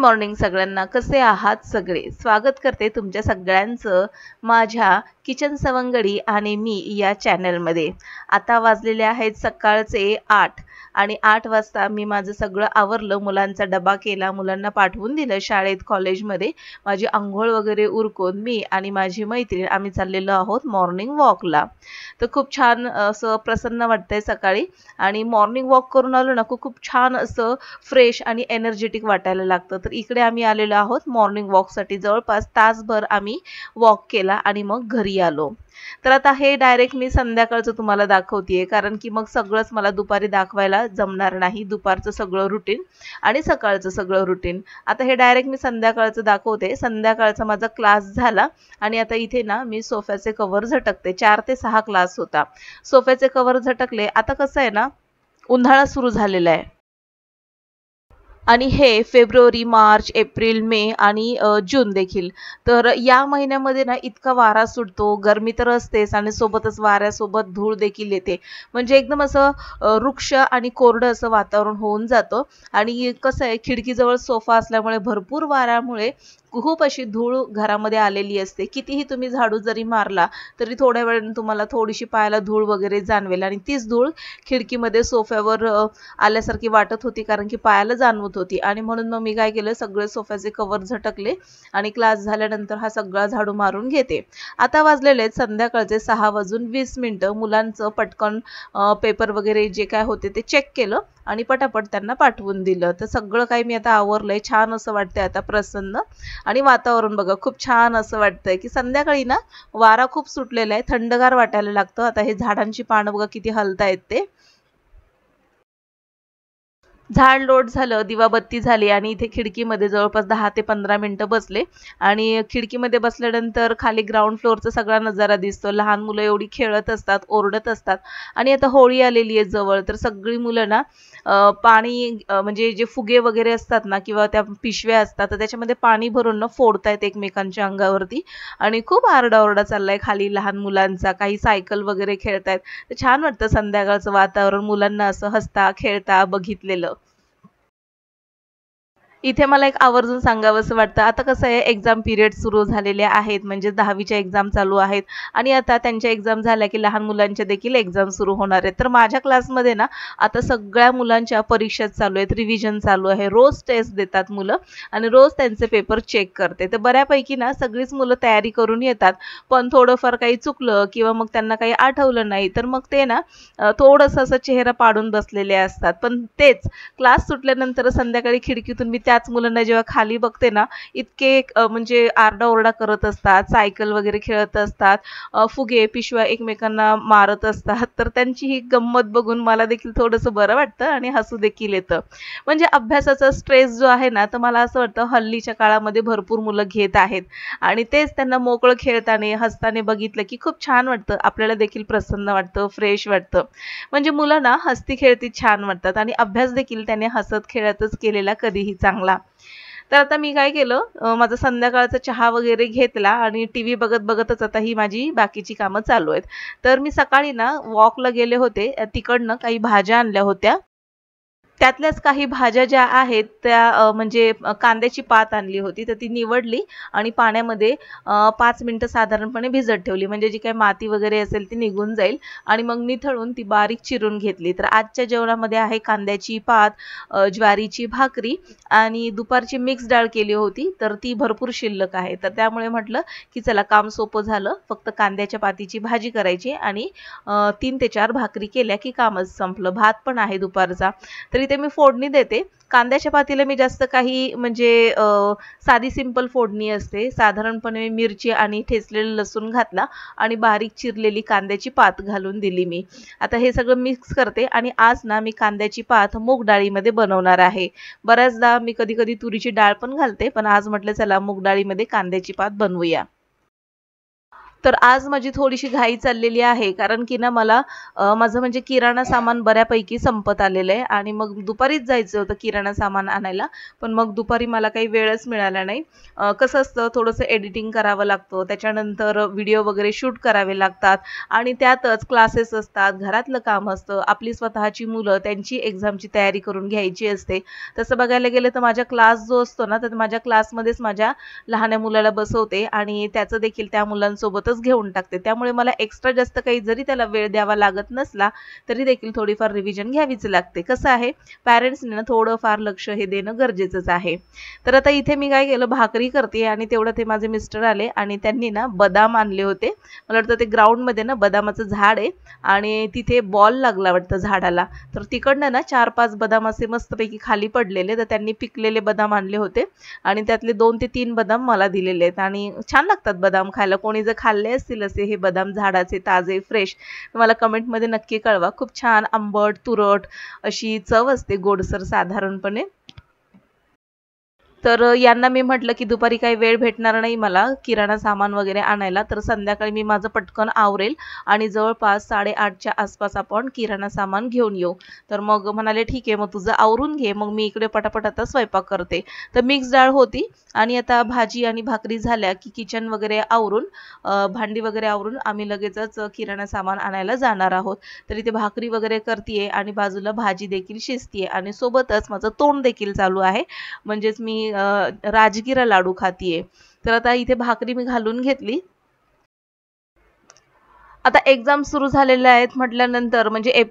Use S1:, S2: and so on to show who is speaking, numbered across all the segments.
S1: Morning सगळ्यांना. कसे आहात सगळे? स्वागत करते तुमच्या सगळ्यांचं माझ्या किचन सवंगडी आणि मी या चॅनलमध्ये. आता वाजलेले आहेत सकाळचे 8 आणि 8 वाजता मी माझं सगळं आवरलं, मुलांचा डबा केला, मुलांना पाठवून दिलं शाळेत कॉलेजमध्ये. माझी अंघोळ वगैरे उरकून मी आणि माझी मैत्रीण आम्ही चाललेलो आहोत मॉर्निंग वॉकला. तर खूप छान असं प्रसन्न वाटतंय सकाळी आणि मॉर्निंग वॉक करून आलो ना खूप छान असं फ्रेश आणि एनर्जेटिक वाटायला लागतं. तर इकडे आम्ही आलेलो आहोत मॉर्निंग वॉकसाठी. जवळपास तासभर आम्ही वॉक केला आणि मग घरी आलो. तर आता हे डायरेक्ट मी संध्याकाळचं तुम्हाला दाखवतेय, कारण की मग सगळंच मला दुपारी दाखवायला जमणार नाही. दुपारचं सगळं रुटीन आणि सकाळचं सगळं रुटीन. आता हे डायरेक्ट मी संध्याकाळचं दाखवते. संध्याकाळचा माझा क्लास झाला आणि आता इथे ना मी सोफ्याचे कव्हर झटकते. 4 ते 6 क्लास होता. सोफ्याचे कव्हर झटकले. आता कसं आहे ना, उन्हाळा सुरू झालेला आहे आणि हे फेब्रुवारी, मार्च, एप्रिल, मे आणि जून देखील. तर या महिन्यामध्ये ना इतका वारा सुटतो, गरमी तर असतेच आणि सोबतच वाऱ्यासोबत धूळ देखील येते. म्हणजे एकदम असं रुक्ष आणि कोरडं असं वातावरण होऊन जातं. आणि कसं आहे, खिडकीजवळ सोफा असल्यामुळे भरपूर वाऱ्यामुळे खूप अशी धूळ घरामध्ये आलेली असते. कितीही तुम्ही झाडू जरी मारला तरी थोड्या वेळाने तुम्हाला थोडीशी पायाला धूळ वगैरे जाणवेल आणि तीच धूळ खिडकीमध्ये सोफ्यावर आल्यासारखी वाटत होती, कारण की पायाला जाणवत होती. आणि म्हणून मग मी काय केलं, सगळे सोफ्याचे कव्हर झटकले आणि क्लास झाल्यानंतर हा सगळा झाडू मारून घेते. आता वाजलेले आहेत संध्याकाळचे 6:20. मुलांचं पटकन पेपर वगैरे जे काय होते ते चेक केलं आणि पटापट त्यांना पाठवून दिलं. तर सगळं काही मी आता आवरलंय. छान असं वाटतंय आता, प्रसन्न. आणि वातावरण बघा खूप छान असं वाटतंय की संध्याकाळी ना वारा खूप सुटलेला आहे, थंडगार वाटायला लागतं. आता हे झाडांची पानं बघा किती हलतायत ते. झाड लोट झालं, दिवाबत्ती झाली आणि इथे खिडकीमध्ये जवळपास 10 ते 15 मिनिटं बसले. आणि खिडकीमध्ये बसल्यानंतर खाली ग्राउंड फ्लोअरचा सगळा नजारा दिसतो. लहान मुलं एवढी खेळत असतात, ओरडत असतात. आणि आता होळी आलेली आहे जवळ, तर सगळी मुलं ना पाणी म्हणजे जे फुगे वगैरे असतात ना किंवा त्या पिशव्या असतात, तर त्याच्यामध्ये पाणी भरून ना फोडतायत एकमेकांच्या अंगावरती. आणि खूप आरडाओरडा चाललाय खाली लहान मुलांचा. काही सायकल वगैरे खेळतायत. तर छान वाटतं संध्याकाळचं वातावरण मुलांना असं हसता खेळता बघितलेलं. इथे मला एक आवर्जून सांगावंसं वाटतं, आता कसं आहे, एक्झाम पिरियड सुरू झालेले आहेत, म्हणजे 10वीच्या एक्झाम चालू आहेत आणि आता त्यांच्या एक्झाम झाल्या की लहान मुलांच्या देखील एक्झाम सुरू होणार आहेत. तर माझ्या क्लासमध्ये ना आता सगळ्या मुलांच्या परीक्षा चालू आहेत, रिव्हिजन चालू आहे. रोज टेस्ट देतात मुलं आणि रोज त्यांचे पेपर चेक करते. तर बऱ्यापैकी ना सगळीच मुलं तयारी करून येतात, पण थोडंफार काही चुकलं किंवा मग त्यांना काही आठवलं नाही तर मग ते ना थोडंसं असं चेहरा पाडून बसलेले असतात. पण तेच क्लास सुटल्यानंतर संध्याकाळी खिडकीतून मी त्याच मुलांना जेव्हा खाली बघते ना, इतके म्हणजे आरडाओरडा करत असतात, सायकल वगैरे खेळत असतात, फुगे पिशव्या एकमेकांना मारत असतात. तर त्यांची ही गंमत बघून मला देखील थोडंसं बरं वाटतं आणि हसू देखील येतं. म्हणजे अभ्यासाचा स्ट्रेस जो आहे ना, तर मला असं वाटतं हल्लीच्या काळामध्ये भरपूर मुलं घेत आहेत आणि तेच त्यांना मोकळं खेळताना हसताना बघितलं की खूप छान वाटतं. आपल्याला देखील प्रसन्न वाटतं, फ्रेश वाटतं. म्हणजे मुलं ना हसती खेळती छान वाटतात आणि अभ्यास देखील त्याने हसत खेळतच केलेला कधीही चांगला. तर आता मी काय केलं, माझा संध्याकाळचा चहा वगैरे घेतला आणि टीव्ही बघत बघतच आता ही माझी बाकीची कामं चालू आहेत. तर मी सकाळी ना वॉकला गेले होते, तिकडनं काही भाज्या आणल्या होत्या. त्यातल्याच काही भाज्या ज्या आहेत त्या म्हणजे कांद्याची पात आणली होती, तर ती निवडली आणि पाण्यामध्ये 5 मिनिटं साधारणपणे भिजत ठेवली, म्हणजे जी काही माती वगैरे असेल ती निघून जाईल. आणि मग निथळून ती बारीक चिरून घेतली. तर आजच्या जेवणामध्ये आहे कांद्याची पात, ज्वारीची भाकरी आणि दुपारची मिक्स डाळ केली होती, तर ती भरपूर शिल्लक आहे. तर त्यामुळे म्हटलं की चला काम सोपं झालं, फक्त कांद्याच्या पातीची भाजी करायची आणि 3 ते 4 भाकरी केल्या की कामच संपलं. भात पण आहे दुपारचा. तर इथे मी फोडणी देते. कांद्याच्या पातीला मी जास्त काही म्हणजे साधी सिंपल फोडणी असते. साधारणपणे मिरची आणि ठेचलेलं लसूण घातला आणि बारीक चिरलेली कांद्याची पात घालून दिली मी. आता हे सगळं मिक्स करते आणि आज ना मी कांद्याची पात मूग डाळीमध्ये बनवणार आहे. बऱ्याचदा मी कधी-कधी तुरीची डाळ पण घालते, पण आज म्हटलं चला मूग डाळीमध्ये कांद्याची पात बनवूया. तर आज माझी थोडीशी घाई चाललेली आहे, कारण की ना मला माझं म्हणजे किराणा सामान बऱ्यापैकी संपत आलेलं आहे आणि मग दुपारीच जायचं होतं किराणा सामान आणायला, पण मग दुपारी मला काही वेळच मिळाला नाही. कसं असतं, थोडंसं एडिटिंग करावं लागतं, त्याच्यानंतर व्हिडिओ वगैरे शूट करावे लागतात आणि त्यातच क्लासेस असतात, घरातलं काम असतं, आपली स्वतःची मुलं त्यांची एक्झामची तयारी करून घ्यायची असते. तसं बघायला गेलं तर माझा क्लास जो असतो ना, तर माझ्या क्लासमध्येच माझ्या लहान्या मुलाला बसवते आणि त्याचं देखील त्या मुलांसोबतच घेऊन टाकते. त्यामुळे मला एक्स्ट्रा जास्त काही जरी त्याला वेळ द्यावा लागत नसला तरी देखील थोडीफार रिव्हिजन घ्यावीच लागते. कसं आहे, पॅरेंट्सने ना थोडंफार लक्ष हे देणं गरजेचंच आहे. तर आता इथे मी काय केलं, भाकरी करते आणि तेवढं ते माझे मिस्टर आले आणि त्यांनी ना बदाम आणले होते. मला वाटतं ते ग्राउंडमध्ये ना बदामाचं झाड आहे आणि तिथे बॉल लागला वाटतं झाडाला. तर तिकडनं ना 4-5 बदाम असे मस्तपैकी खाली पडलेले, तर त्यांनी पिकलेले बदाम आणले होते आणि त्यातले 2 ते 3 बदाम मला दिलेले आहेत आणि छान लागतात बदाम खायला. कोणी जर खाल्ले असतील असे हे बदाम झाडाचे ताजे फ्रेश, मला कमेंटमध्ये नक्की कळवा. खूप छान आंबट तुरट अशी चव असते, गोडसर साधारणपणे. तर यांना मी म्हटलं की दुपारी काही वेळ भेटणार नाही मला किराणा सामान वगैरे आणायला, तर संध्याकाळी मी माझं पटकन आवरेल आणि जवळपास 8:30च्या आसपास आपण किराणा सामान घेऊन येऊ. तर मग म्हणाले ठीक आहे, मग तुझं आवरून घे, मग मी इकडे पटापट आता स्वयंपाक करते. तर मिक्स डाळ होती आणि आता भाजी आणि भाकरी झाल्या की किचन वगैरे आवरून भांडी वगैरे आवरून आम्ही लगेचच किराणा सामान आणायला जाणार आहोत. तर इथे भाकरी वगैरे करतीये आणि बाजूला भाजी देखील शिजतीये आणि सोबतच माझं तोंड देखील चालू आहे, म्हणजेच मी राजगिरा लाडू खातीये. तर आता इथे भाकरी मी घालून घेतली. आता एक्झाम सुरू झालेल्या आहेत म्हटल्यानंतर म्हणजे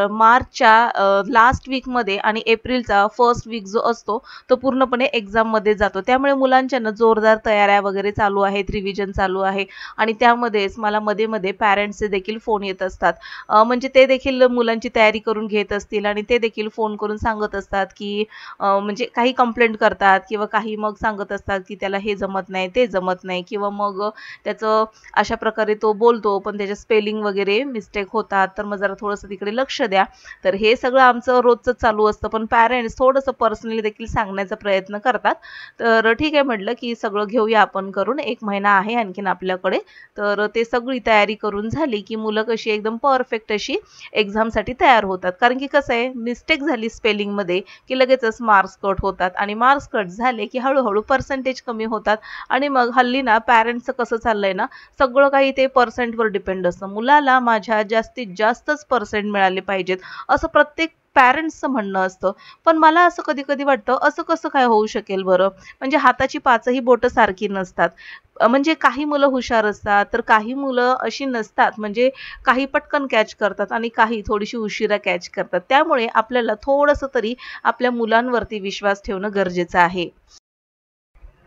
S1: मार्चच्या लास्ट वीकमध्ये आणि एप्रिलचा फर्स्ट वीक जो असतो तो पूर्णपणे एक्झाममध्ये जातो. त्यामुळे मुलांच्या ना जोरदार तयाऱ्या वगैरे चालू आहेत, रिव्हिजन चालू आहे आणि त्यामध्येच मला मध्ये-मध्ये पॅरेंट्सचे देखील फोन येत असतात. म्हणजे ते देखील मुलांची तयारी करून घेत असतील आणि ते देखील फोन करून सांगत असतात की म्हणजे काही कंप्लेंट करतात किंवा काही मग सांगत असतात की त्याला हे जमत नाही, ते जमत नाही किंवा मग त्याचं अशा प्रकारे तो बोलतो पण त्याच्या स्पेलिंग वगैरे मिस्टेक होतात, तर मग जरा थोडंसं तिकडे लक्ष द्या. तर हे सगळं आमचं रोजचं चालू असतं, पण पॅरेंट्स थोडंसं पर्सनली देखील सांगण्याचा प्रयत्न करतात. तर ठीक आहे म्हटलं की सगळं घेऊया आपण करून, 1 महिना आहे आणखीन आपल्याकडे. तर ते सगळी तयारी करून झाली की मुलं कशी एकदम परफेक्ट अशी एक्झामसाठी तयार होतात. कारण की कसं आहे, मिस्टेक झाली स्पेलिंगमध्ये की लगेचच मार्क्स कट होतात आणि मार्क्स कट झाले की हळूहळू पर्सेंटेज कमी होतात आणि मग हल्ली ना पॅरेंट्सचं कसं चाललंय ना, सगळं काही ते पर्सेंटवर डिपेंड असतं. मुलाला माझ्या जास्तीत जास्तच पर्सेंट मिळाले पाहिजेत असं प्रत्येक पॅरेंट्सचं म्हणणं असतं. पण मला असं कधी-कधी वाटतं, असं कसं काय होऊ शकेल बरं? म्हणजे हाताची 5ही बोटं सारखी नसतात. म्हणजे काही मुलं हुशार असतात, तर काही मुलं अशी नसतात. म्हणजे काही पटकन कॅच करतात आणि काही थोडीशी उशिरा कॅच करतात. त्यामुळे आपल्याला थोडंसं तरी आपल्या मुलांवरती विश्वास ठेवणं गरजेचं आहे.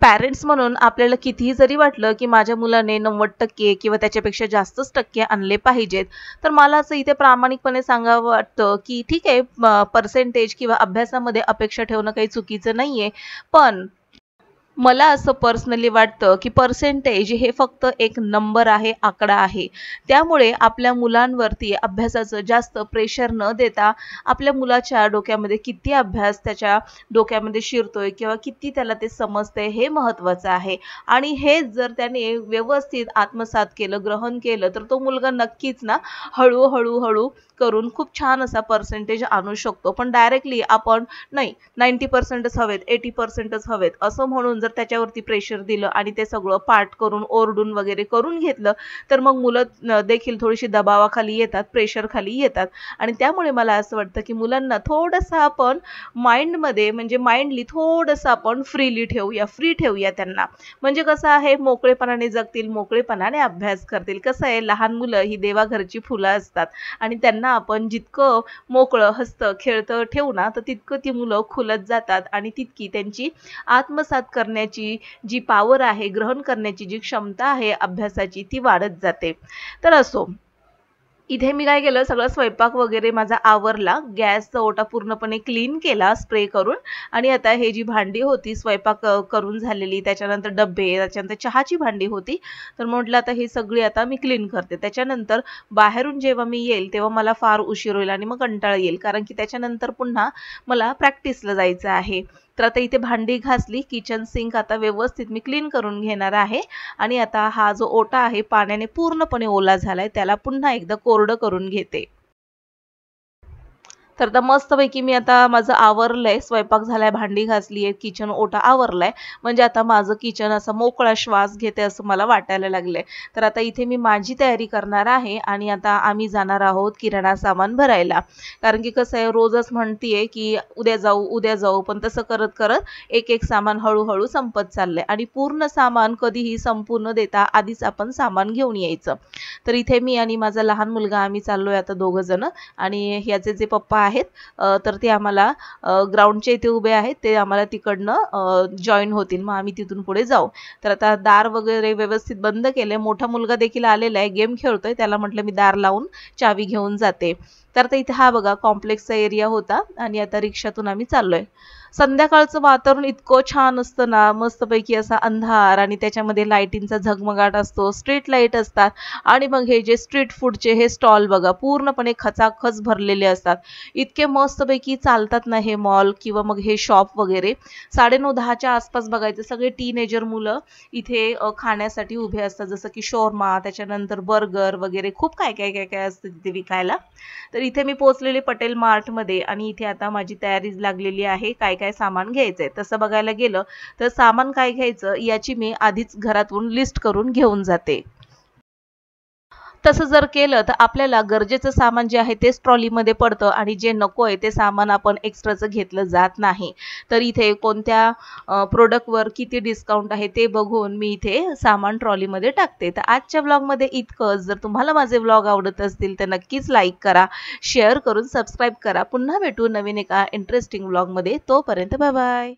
S1: पॅरेंट्स म्हणून आपल्याला कितीही जरी वाटलं की माझ्या मुलाने 90% किंवा त्याच्यापेक्षा जास्तच टक्के आणले पाहिजेत, तर मला असं इथे प्रामाणिकपणे सांगावं वाटतं की ठीक आहे, पर्सेंटेज किंवा अभ्यासामध्ये अपेक्षा ठेवणं काही चुकीचं नाहीये. पण मला असं पर्सनली वाटतं की पर्सेंटेज हे फक्त एक नंबर आहे, आकडा आहे. त्यामुळे आपल्या मुलांवरती अभ्यासाचं जास्त प्रेशर न देता आपल्या मुलाच्या डोक्यामध्ये किती अभ्यास त्याच्या डोक्यामध्ये शिरतोय किंवा किती त्याला ते समजतंय हे महत्त्वाचं आहे. आणि हे जर त्याने व्यवस्थित आत्मसात केलं, ग्रहण केलं, तर तो मुलगा नक्कीच ना हळू करून खूप छान असा पर्सेंटेज आणू शकतो. पण डायरेक्टली आपण नाही 90%च हवेत, 80%च हवेत असं म्हणून जर त्याच्यावरती प्रेशर दिलं आणि ते सगळं पाठ करून, ओरडून वगैरे करून घेतलं, तर मग मुलं देखील थोडीशी दबावाखाली येतात, प्रेशरखाली येतात आणि त्यामुळे मला असं वाटतं की मुलांना थोडंसं आपण माइंडमध्ये म्हणजे माइंडली थोडंसं आपण फ्री ठेवूया त्यांना. म्हणजे कसं आहे, मोकळेपणाने जगतील, मोकळेपणाने अभ्यास करतील. कसं आहे, लहान मुलं ही देवाघरची फुलं असतात आणि त्यांना आपण जितकं मोकळं, हसतं, खेळतं ठेवू ना, तर तितकं ती मुलं खुलत जातात आणि तितकी त्यांची आत्मसात करण्याची जी पॉवर आहे, ग्रहण करण्याची जी क्षमता आहे अभ्यासाची, ती वाढत जाते. तर असो, इथे मी काय केलं, सगळं स्वयंपाक वगैरे माझा आवरला. गॅसचा ओटा पूर्णपणे क्लीन केला स्प्रे करून आणि आता हे जी भांडी होती स्वयंपाक करून झालेली, त्याच्यानंतर डब्बे, त्याच्यानंतर चहाची भांडी होती. तर म्हटलं आता ही सगळी आता मी क्लीन करते. त्याच्यानंतर बाहेरून जेव्हा मी येईल तेव्हा मला फार उशीर होईल आणि मग कंटाळा येईल, कारण की त्याच्यानंतर पुन्हा मला प्रॅक्टिसला जायचं आहे. तर आता इथे भांडी घासली, किचन सिंक आता व्यवस्थित मी क्लीन करून घेणार आहे आणि आता हा जो ओटा आहे पाण्याने पूर्णपणे ओला झालाय त्याला पुन्हा एकदा कोरडं करून घेते. तर आता मस्तपैकी मी आता माझं आवरलंय, स्वयंपाक झालाय, भांडी घासली आहे, किचन ओटा आवरलाय. म्हणजे आता माझं किचन असं मोकळा श्वास घेते असं मला वाटायला लागलंय. तर आता इथे मी माझी तयारी करणार आहे आणि आता आम्ही जाणार आहोत किराणा सामान भरायला. कारण की कसं आहे रोजच म्हणतीये की उद्या जाऊ उद्या जाऊ, पण तसं करत करत एक एक सामान हळूहळू संपत चाललंय आणि पूर्ण सामान कधीही संपू न देता आधीच आपण सामान घेऊन यायचं. तर इथे मी आणि माझा लहान मुलगा आम्ही चाललोय आता दोघं जण आणि ह्याचे जे पप्पा आहेत तर ते आम्हाला ग्राउंडच्या इथे उभे आहेत, ते आम्हाला तिकडनं जॉईन होतील, मग आम्ही तिथून पुढे जाऊ. तर आता दार वगैरे व्यवस्थित बंद केले. मोठा मुलगा देखील आलेला आहे, गेम खेळतोय, त्याला म्हटलं मी दार लावून चावी घेऊन जाते. तर आता इथे हा बघा कॉम्प्लेक्सचा एरिया होता आणि आता रिक्षातून आम्ही चाललोय. संध्याकाळचं वातावरण इतकं छान असतं ना, मस्तपैकी असा अंधार आणि त्याच्यामध्ये लाईटींचा झगमगाट असतो, स्ट्रीट लाईट असतात आणि मग हे जे स्ट्रीट फूडचे हे स्टॉल बघा पूर्णपणे खचाखच भरलेले असतात. इतके मस्तपैकी चालतात ना हे मॉल किंवा मग हे शॉप वगैरे. 9:30-10च्या आसपास बघायचं सगळे टीनेजर मुलं इथे खाण्यासाठी उभे असतात, जसं की शोरमा, त्याच्यानंतर बर्गर वगैरे खूप काय काय काय काय असतं तिथे विकायला. तर इथे मी पोहोचलेले पटेल मार्टमध्ये आणि इथे आता माझी तयारी लागलेली आहे, काय काय सामान घ्यायचंय. तसं बघायला गेलं तर सामान काय घ्यायचं याची मी आधीच घरातून लिस्ट करून घेऊन जाते. तसं जर केलं तर आपल्याला गरजेचं सामान जे आहे तेच ट्रॉलीमध्ये पडतं आणि जे नको आहे ते सामान आपण एक्स्ट्राचं घेतलं जात नाही. तर इथे कोणत्या प्रोडक्टवर किती डिस्काउंट आहे ते बघून मी इथे सामान ट्रॉलीमध्ये टाकते. तर आजच्या व्लॉगमध्ये इतकंच. जर तुम्हाला माझे व्लॉग आवडत असतील तर नक्कीच लाईक करा, शेअर करून सबस्क्राईब करा. पुन्हा भेटू नवीन एका इंटरेस्टिंग व्लॉगमध्ये. तोपर्यंत बाय बाय.